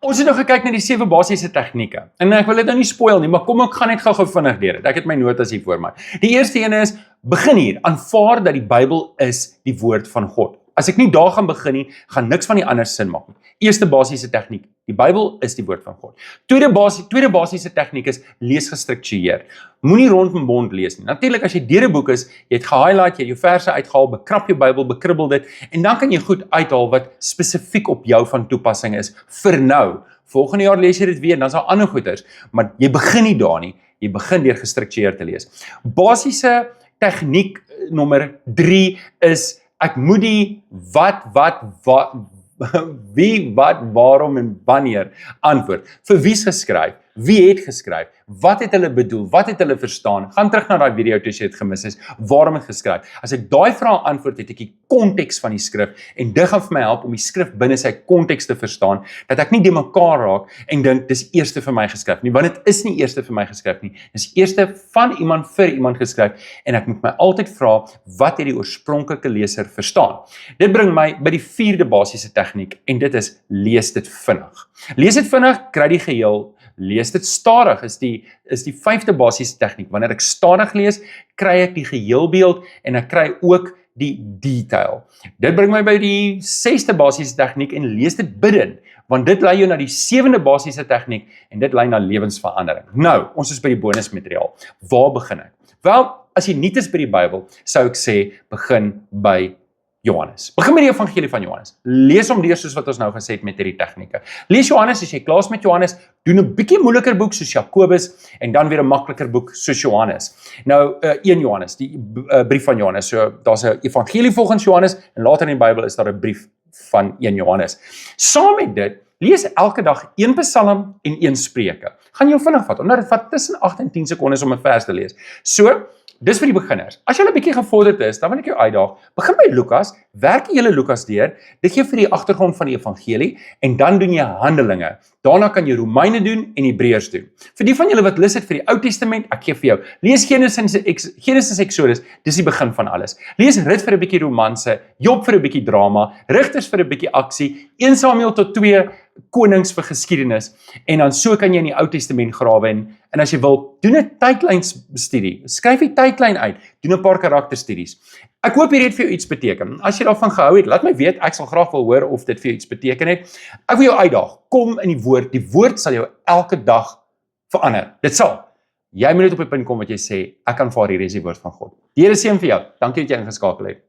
Ons het nou gekyk na die 7 basiese tegnieke. En ek wil dit nou nie spoil nie, maar kom ek gaan net gou vinnig deur dit. Ek het my notas hier voor my. Die eerste een is, begin hier, aanvaar dat die Bybel is die woord van God. As ek nie daar gaan begin nie, gaan niks van die ander sin maak nie. Eerste basiese tegniek, die Bybel is die woord van God. Tweede basiese tegniek is, lees gestruktureerd. Moenie rond en bond lees nie. Natuurlik, as jy deur 'n boek is, jy het gehighlight, jy het jou verse uitgehaal, bekrap jou Bybel, bekribbel dit, en dan kan jy goed uithaal wat spesifiek op jou van toepassing is, vir nou. Volgende jaar lees jy dit weer, dan is daar ander goeters, maar jy begin nie daar nie, jy begin deur gestruktureerd te lees. Basiese tegniek nommer 3 is, ek moet die wat, wie, wat, waarom en wanneer antwoord. Vir wie's geskryf? Wie het geskryf? Wat het hulle bedoel? Wat het hulle verstaan? Gaan terug na daai video as jy dit gemis is. Waarom het geskryf? As ek daai vrae antwoord, het ek die konteks van die skrif en dit gaan vir my help om die skrif binne sy konteks te verstaan, dat ek nie de mekaar raak en dink dis eerste vir my geskryf nie, want dit is nie eerste vir my geskryf nie. Dis eerste van iemand vir iemand geskryf en ek moet my altyd vra, wat het die oorspronklike leser verstaan? Dit bring my by die 4de basiese tegniek en dit is, lees dit vinnig. Lees dit vinnig, kry die geheel. Lees dit stadig is die 5de basiese tegniek. Wanneer ek stadig lees, kry ek die geheelbeeld en ek kry ook die detail. Dit bring my by die 6de basiese tegniek en lees dit bidden, want dit lei jou na die 7de basiese tegniek en dit lei na lewensverandering. Nou, ons is by die bonusmateriaal. Waar begin ek? Wel, as jy nuut is by die Bybel, sou ek sê, begin by Johannes. Begin met die evangelie van Johannes. Lees hom deur soos wat ons nou gesê het met hierdie tegnieke. Lees Johannes, as jy klaar is met Johannes, doen 'n bietjie moeiliker boek soos Jakobus en dan weer 'n makliker boek soos Johannes. Nou 1 Johannes, die brief van Johannes. So daar's 'n evangelie volgens Johannes en later in die Bybel is daar 'n brief van 1 Johannes. Saam met dit, lees elke dag 1 Psalm en 1 Spreuke. Gaan jou vinnig vat, omdat dit vat tussen 8 en 10 sekondes om 'n vers te lees. So, dis vir die beginners. As jy 'n bietjie gevorderd is, dan wil ek jou uitdaag, begin by Lukas, werk jy hele Lukas deur, dit gee vir die agtergrond van die evangelie, en dan doen jy Handelinge. Daarna kan jy Romeine doen en Hebreërs doen. Vir die van julle wat lus het vir die Ou Testament, ek gee vir jou, lees Genesis, Exodus, dis die begin van alles. Lees Rut vir 'n bietjie romanse, Job vir 'n bietjie drama, Rigters vir 'n bietjie aksie, 1 Samuel tot 2 konings vir geskiedenis, en dan so kan jy in die Ou Testament grawe en as jy wil, doen 'n tydlynstudie, skryf die tydlyn uit, doen 'n paar karakterstudies. Ek hoop hierdie het vir jou iets beteken. As jy daarvan gehou het, laat my weet, ek sal graag wil hoor of dit vir jou iets beteken het. Ek wil jou uitdaag, kom in die woord sal jou elke dag verander. Dit sal. Jy moet net op die punt kom wat jy sê, ek aanvaar hierdie is die woord van God. Die Here seën vir jou. Dankie dat jy ingeskakel het.